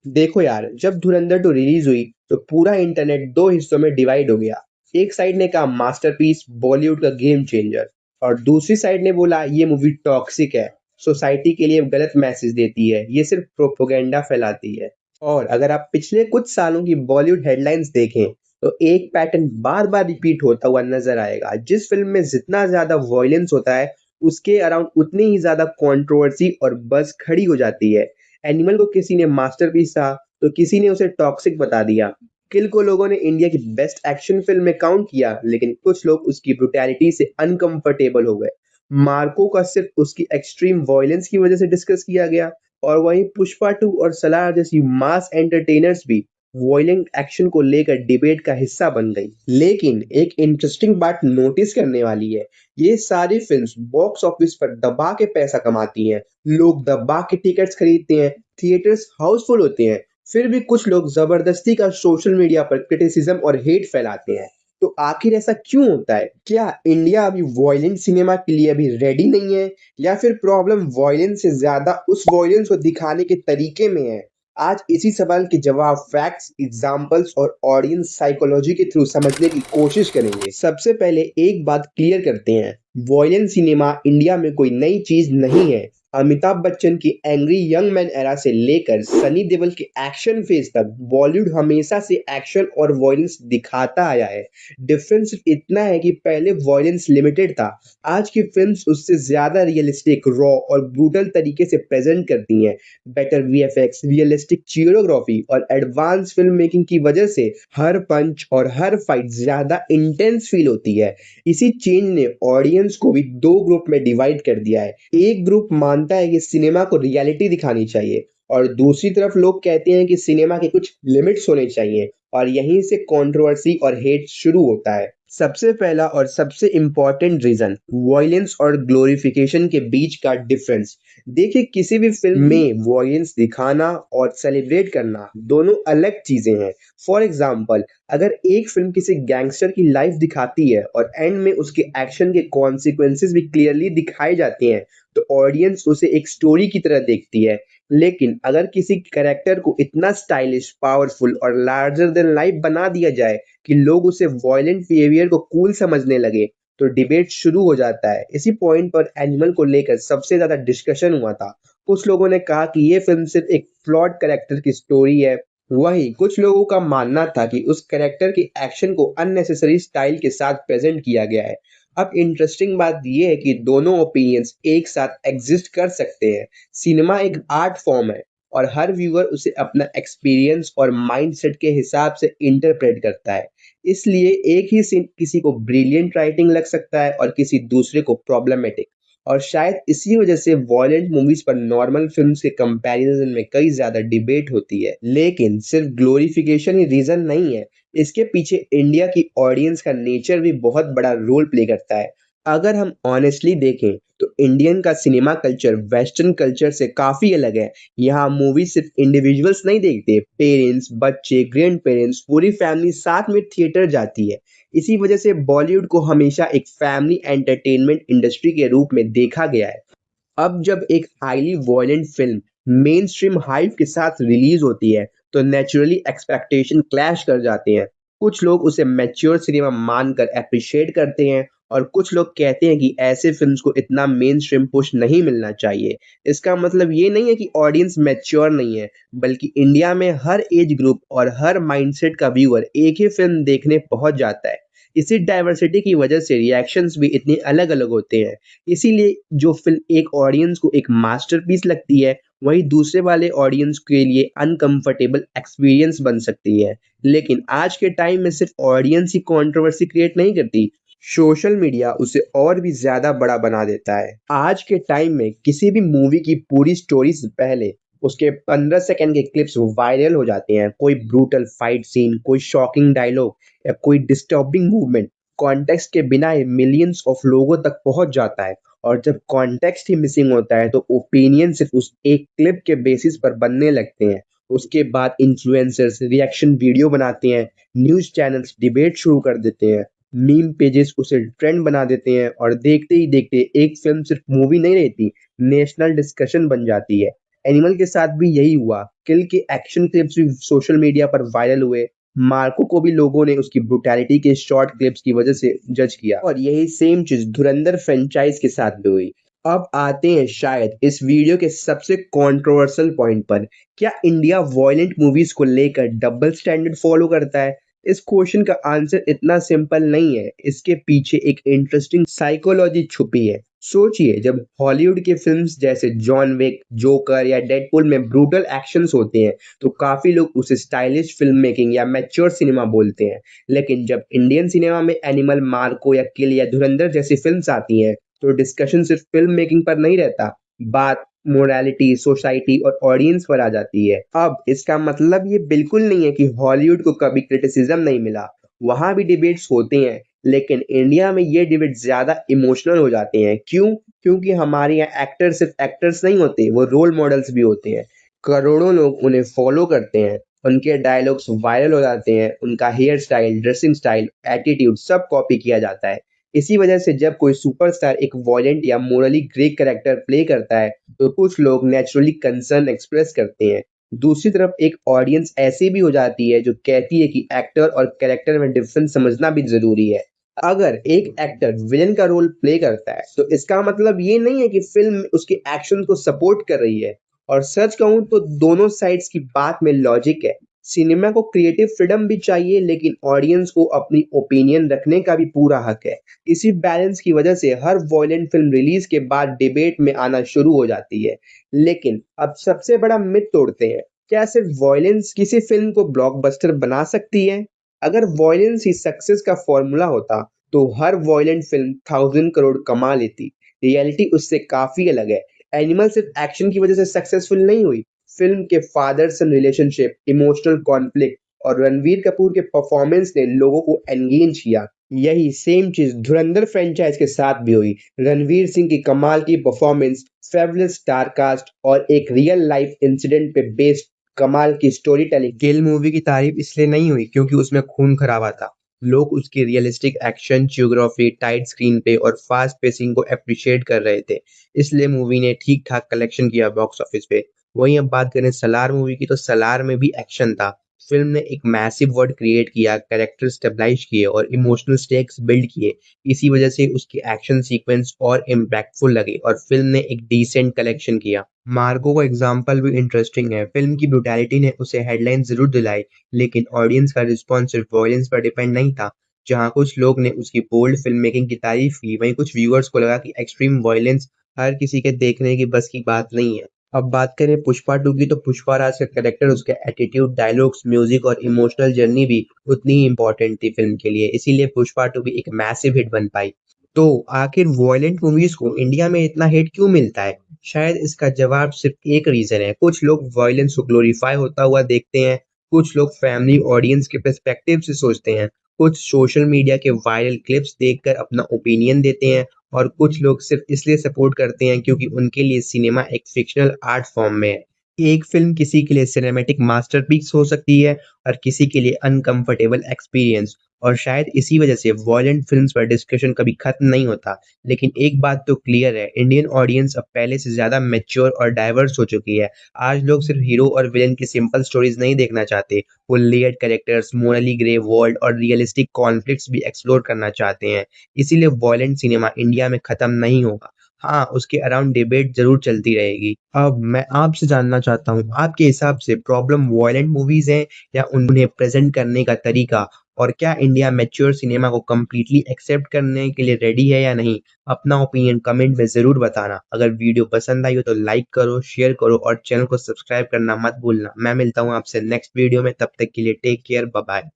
देखो यार, जब धुरंधर 2 रिलीज हुई तो पूरा इंटरनेट दो हिस्सों में डिवाइड हो गया। एक साइड ने कहा मास्टरपीस, बॉलीवुड का गेम चेंजर, और दूसरी साइड ने बोला ये मूवी टॉक्सिक है, सोसाइटी के लिए गलत मैसेज देती है, ये सिर्फ प्रोपेगेंडा फैलाती है। और अगर आप पिछले कुछ सालों की बॉलीवुड हेडलाइंस देखें तो एक पैटर्न बार बार रिपीट होता हुआ नजर आएगा। जिस फिल्म में जितना ज्यादा वॉयलेंस होता है उसके अराउंड उतनी ही ज्यादा कंट्रोवर्सी और बज़ खड़ी हो जाती है। एनिमल को किसी ने मास्टरपीस कहा तो किसी ने उसे टॉक्सिक बता दिया। किल को लोगों ने इंडिया की बेस्ट एक्शन फिल्म में काउंट किया, लेकिन कुछ लोग उसकी ब्रुटैलिटी से अनकंफर्टेबल हो गए। मार्को का सिर्फ उसकी एक्सट्रीम वॉयलेंस की वजह से डिस्कस किया गया, और वहीं पुष्पा 2 और सलार जैसी मास एंटरटेनर्स भी वॉयलेंट एक्शन को लेकर डिबेट का हिस्सा बन गई। लेकिन एक इंटरेस्टिंग बात नोटिस करने वाली है, ये सारी फिल्म्स बॉक्स ऑफिस पर दबा के पैसा कमाती हैं। लोग दबा के टिकट्स खरीदते हैं, थिएटर्स हाउसफुल होते हैं, फिर भी कुछ लोग जबरदस्ती का सोशल मीडिया पर क्रिटिसिज्म और हेट फैलाते हैं। तो आखिर ऐसा क्यों होता है? क्या इंडिया अभी वॉयलेंट सिनेमा के लिए अभी रेडी नहीं है, या फिर प्रॉब्लम वॉयलेंस से ज्यादा उस वॉयलेंस को दिखाने के तरीके में है? आज इसी सवाल के जवाब फैक्ट्स, एग्जाम्पल्स और ऑडियंस साइकोलॉजी के थ्रू समझने की कोशिश करेंगे। सबसे पहले एक बात क्लियर करते हैं, वॉयलेंट सिनेमा इंडिया में कोई नई चीज नहीं है। अमिताभ बच्चन की एंग्री यंग मैन एरा से लेकर सनी देओल के एक्शन फेज तक बॉलीवुड हमेशा से एक्शन और वॉयलेंस दिखाता आया है। डिफरेंस सिर्फ इतना है कि पहले वॉयलेंस लिमिटेड था, आज की फिल्म्स उससे ज्यादा रियलिस्टिक, रॉ और ब्रूटल तरीके से प्रेजेंट करती हैं। बेटर वीएफएक्स, रियलिस्टिक चियोग्राफी और एडवांस फिल्म मेकिंग की वजह से हर पंच और हर फाइट ज्यादा इंटेंस फील होती है। इसी चेंज ने ऑडियंस को भी दो ग्रुप में डिवाइड कर दिया है। एक ग्रुप मानता है कि सिनेमा को रियलिटी दिखानी चाहिए, और दूसरी तरफ लोग कहते हैं कि सिनेमा के कुछ लिमिट्स होने चाहिए, और यहीं से कंट्रोवर्सी और हेट शुरू होता है। सबसे पहला और सबसे इम्पोर्टेंट रीजन, वॉयलेंस और ग्लोरिफिकेशन के बीच का डिफरेंस। देखिए, किसी भी फिल्म में वॉयलेंस दिखाना और सेलिब्रेट करना दोनों अलग चीजें हैं। फॉर एग्जाम्पल, अगर एक फिल्म किसी गैंगस्टर की लाइफ दिखाती है और एंड में उसके एक्शन के कॉन्सिक्वेंसेस भी क्लियरली दिखाए जाते हैं, तो ऑडियंस उसे एक स्टोरी की तरह देखती है। लेकिन अगर किसी कैरेक्टर को इतना स्टाइलिश, पावरफुल और लार्जर देन लाइफ बना दिया जाए कि लोग उसे वॉयलेंट बिहेवियर को कूल समझने लगे, तो डिबेट शुरू हो जाता है। इसी पॉइंट पर एनिमल को लेकर सबसे ज्यादा डिस्कशन हुआ था। कुछ लोगों ने कहा कि ये फिल्म सिर्फ एक फ्लॉड कैरेक्टर की स्टोरी है, वहीं कुछ लोगों का मानना था कि उस कैरेक्टर के एक्शन को अननेसेसरी स्टाइल के साथ प्रेजेंट किया गया है। अब इंटरेस्टिंग बात यह है कि दोनों ओपिनियंस एक साथ एग्जिस्ट कर सकते हैं। सिनेमा एक आर्ट फॉर्म है, और हर व्यूअर उसे अपना एक्सपीरियंस और माइंडसेट के हिसाब से इंटरप्रेट करता है। इसलिए एक ही सीन किसी को ब्रिलियंट राइटिंग लग सकता है और किसी दूसरे को प्रॉब्लमेटिक। और शायद इसी वजह से वॉयलेंट मूवीज पर नॉर्मल फिल्म्स के कंपैरिजन में कई ज्यादा डिबेट होती है। लेकिन सिर्फ ग्लोरिफिकेशन ही रीजन नहीं है, इसके पीछे इंडिया की ऑडियंस का नेचर भी बहुत बड़ा रोल प्ले करता है। अगर हम ऑनेस्टली देखें तो इंडियन का सिनेमा कल्चर वेस्टर्न कल्चर से काफी अलग है। यहाँ मूवी सिर्फ इंडिविजुअल्स नहीं देखते, पेरेंट्स, बच्चे, ग्रैंड पेरेंट्स, पूरी फैमिली साथ में थिएटर जाती है। इसी वजह से बॉलीवुड को हमेशा एक फैमिली एंटरटेनमेंट इंडस्ट्री के रूप में देखा गया है। अब जब एक highly violent film main stream hype के साथ रिलीज होती है, तो नेचुरली एक्सपेक्टेशन क्लैश कर जाते हैं। कुछ लोग उसे मैच्योर सिनेमा मानकर अप्रिशिएट करते हैं, और कुछ लोग कहते हैं कि ऐसे फिल्म्स को इतना मेन स्ट्रीम पुश नहीं मिलना चाहिए। इसका मतलब ये नहीं है कि ऑडियंस मैच्योर नहीं है, बल्कि इंडिया में हर एज ग्रुप और हर माइंडसेट का व्यूअर एक ही फिल्म देखने पहुंच जाता है। इसी डाइवर्सिटी की वजह से रिएक्शंस भी इतने अलग अलग होते हैं। इसीलिए जो फिल्म एक ऑडियंस को एक मास्टरपीस लगती है, वही दूसरे वाले ऑडियंस के लिए अनकंफर्टेबल एक्सपीरियंस बन सकती है। लेकिन आज के टाइम में सिर्फ ऑडियंस ही कंट्रोवर्सी क्रिएट नहीं करती, सोशल मीडिया उसे और भी ज्यादा बड़ा बना देता है। आज के टाइम में किसी भी मूवी की पूरी स्टोरी से पहले उसके 15 सेकंड के क्लिप्स वायरल हो जाते हैं। कोई ब्रूटल फाइट सीन, कोई शॉकिंग डायलॉग या कोई डिस्टर्बिंग मूवमेंट कॉन्टेक्स्ट के बिना ही मिलियंस ऑफ लोगों तक पहुंच जाता है। और जब कॉन्टेक्स्ट ही मिसिंग होता है तो ओपिनियन सिर्फ उस एक क्लिप के बेसिस पर बनने लगते हैं। उसके बाद इन्फ्लुएंसर्स रिएक्शन वीडियो बनाते हैं, न्यूज चैनल्स डिबेट शुरू कर देते हैं, मीम पेजेस उसे ट्रेंड बना देते हैं, और देखते ही देखते एक फिल्म सिर्फ मूवी नहीं रहती, नेशनल डिस्कशन बन जाती है। एनिमल के साथ भी यही हुआ। किल के एक्शन क्लिप्स भी सोशल मीडिया पर वायरल हुए। मार्को को भी लोगों ने उसकी ब्रुटैलिटी के शॉर्ट क्लिप्स की वजह से जज किया और यही सेम चीज धुरंधर फ्रेंचाइज के साथ भी हुई। अब आते हैं शायद इस वीडियो के सबसे कंट्रोवर्शियल पॉइंट पर। क्या इंडिया वॉयलेंट मूवीज को लेकर डबल स्टैंडर्ड फॉलो करता है? इस क्वेश्चन का आंसर इतना सिंपल नहीं है। इसके पीछे एक इंटरेस्टिंग साइकोलॉजी छुपी है। सोचिए, जब हॉलीवुड की फिल्म्स जैसे जॉन विक, जोकर या डेडपूल में ब्रूटल एक्शंस होते हैं तो काफी लोग उसे स्टाइलिश फिल्म मेकिंग या मैच्योर सिनेमा बोलते हैं। लेकिन जब इंडियन सिनेमा में एनिमल, मार्को या किल या धुरंधर जैसी फिल्म्स आती हैं तो डिस्कशन सिर्फ फिल्म मेकिंग पर नहीं रहता, बात मोरालिटी, सोसाइटी और ऑडियंस पर आ जाती है। अब इसका मतलब ये बिल्कुल नहीं है कि हॉलीवुड को कभी क्रिटिसिज्म नहीं मिला, वहां भी डिबेट्स होते हैं, लेकिन इंडिया में ये डिबेट ज्यादा इमोशनल हो जाते हैं। क्यों? क्योंकि हमारे यहाँ एक्टर सिर्फ एक्टर्स नहीं होते, वो रोल मॉडल्स भी होते हैं। करोड़ों लोग उन्हें फॉलो करते हैं, उनके डायलॉग्स वायरल हो जाते हैं, उनका hair style, dressing style, attitude सब कॉपी किया जाता है। इसी वजह से जब कोई सुपरस्टार एक वॉयलेंट या मोरली ग्रे कैरेक्टर प्ले करता है तो कुछ लोग नेचुरली कंसर्न एक्सप्रेस करते हैं। दूसरी तरफ एक ऑडियंस ऐसी भी हो जाती है जो कहती है कि एक्टर और कैरेक्टर में डिफरेंस समझना भी जरूरी है। अगर एक एक्टर विलेन का रोल प्ले करता है तो इसका मतलब ये नहीं है कि फिल्म उसके एक्शन को सपोर्ट कर रही है। और सच कहूं तो दोनों साइड्स की बात में लॉजिक है। सिनेमा को क्रिएटिव फ्रीडम भी चाहिए, लेकिन ऑडियंस को अपनी ओपिनियन रखने का भी पूरा हक है। इसी बैलेंस की वजह से हर वॉयलेंट फिल्म रिलीज के बाद डिबेट में आना शुरू हो जाती है। लेकिन अब सबसे बड़ा मिथ तोड़ते हैं। क्या सिर्फ वॉयलेंस किसी फिल्म को ब्लॉकबस्टर बना सकती है? अगर वॉयलेंस ही सक्सेस का फॉर्मूला होता तो हर वॉयलेंट फिल्म 1000 करोड़ कमा लेती। रियलिटी उससे काफी अलग है। एनिमल सिर्फ एक्शन की वजह से सक्सेसफुल नहीं हुई। फिल्म के फादर सन रिलेशनशिप, इमोशनल कॉन्फ्लिक्ट और रणवीर कपूर के परफॉर्मेंस ने लोगों को एंगेज किया। यही सेम चीज धुरंधर फ्रेंचाइज के साथ भी हुई। रणवीर सिंह की कमाल की परफॉर्मेंस, फेवरेट स्टार कास्ट और एक रियल लाइफ इंसिडेंट पे बेस्ड कमाल की स्टोरी टेलिंग। किल मूवी की तारीफ इसलिए नहीं हुई क्योंकि उसमें खून खराबा था। लोग उसकी realistic action, geography, tight screen पे और फास्ट पेसिंग को अप्रिशिएट कर रहे थे। इसलिए मूवी ने ठीक ठाक कलेक्शन किया बॉक्स ऑफिस पे। वहीं अब बात करें सलार मूवी की, तो सलार में भी एक्शन था। फिल्म ने एक मैसिव वर्ल्ड क्रिएट किया, कैरेक्टर स्टेबलाइज किए और इमोशनल स्टेक्स बिल्ड किए। इसी वजह से उसके एक्शन सीक्वेंस और इम्पैक्टफुल लगे और फिल्म ने एक डिसेंट कलेक्शन किया। मार्गो का एग्जाम्पल भी इंटरेस्टिंग है। फिल्म की ब्रुटैलिटी ने उसे हेडलाइन जरूर दिलाई, लेकिन ऑडियंस का रिस्पॉन्स सिर्फ वॉयलेंस पर डिपेंड नहीं था। जहां कुछ लोग ने उसकी बोल्ड फिल्म मेकिंग की तारीफ की, वहीं कुछ व्यूअर्स को लगा कि एक्सट्रीम वॉयलेंस हर किसी के देखने की बस की बात नहीं है। अब बात करें पुष्पा 2 की, तो पुष्पा राज का कैरेक्टर, उसके एटीट्यूड, डायलॉग्स, म्यूजिक और इमोशनल जर्नी भी उतनी ही इम्पोर्टेंट थी फिल्म के लिए। इसीलिए पुष्पा 2 भी एक मैसिव हिट बन पाई। तो आखिर वॉयलेंट मूवीज को इंडिया में इतना हिट क्यों मिलता है? शायद इसका जवाब सिर्फ एक रीजन है। कुछ लोग वॉयलेंस को ग्लोरीफाई होता हुआ देखते हैं, कुछ लोग फैमिली ऑडियंस के पर्सपेक्टिव से सोचते हैं, कुछ सोशल मीडिया के वायरल क्लिप्स देखकर अपना ओपिनियन देते हैं और कुछ लोग सिर्फ इसलिए सपोर्ट करते हैं क्योंकि उनके लिए सिनेमा एक फिक्शनल आर्ट फॉर्म में है। एक फिल्म किसी के लिए सिनेमैटिक मास्टरपीस हो सकती है और किसी के लिए अनकंफर्टेबल एक्सपीरियंस। और शायद इसी वजह से वॉयलेंट फिल्म्स पर डिस्कशन कभी खत्म नहीं होता। लेकिन एक बात तो क्लियर है, इंडियन ऑडियंस अब पहले से ज्यादा मैच्योर और डाइवर्स हो चुकी है। आज लोग सिर्फ हीरो और विलेन की सिंपल स्टोरीज नहीं देखना चाहते, वो layered characters, morally grey world और रियलिस्टिक कॉन्फ्लिक्ट्स भी एक्सप्लोर करना चाहते हैं। इसीलिए वॉयलेंट सिनेमा इंडिया में खत्म नहीं होगा। हाँ, उसके अराउंड डिबेट जरूर चलती रहेगी। अब मैं आपसे जानना चाहता हूँ, आपके हिसाब से प्रॉब्लम वॉयलेंट मूवीज है या उन्हें प्रेजेंट करने का तरीका? और क्या इंडिया मैच्योर सिनेमा को कम्प्लीटली एक्सेप्ट करने के लिए रेडी है या नहीं? अपना ओपिनियन कमेंट में जरूर बताना। अगर वीडियो पसंद आई हो तो लाइक करो, शेयर करो और चैनल को सब्सक्राइब करना मत भूलना। मैं मिलता हूँ आपसे नेक्स्ट वीडियो में, तब तक के लिए टेक केयर, बाय बाय।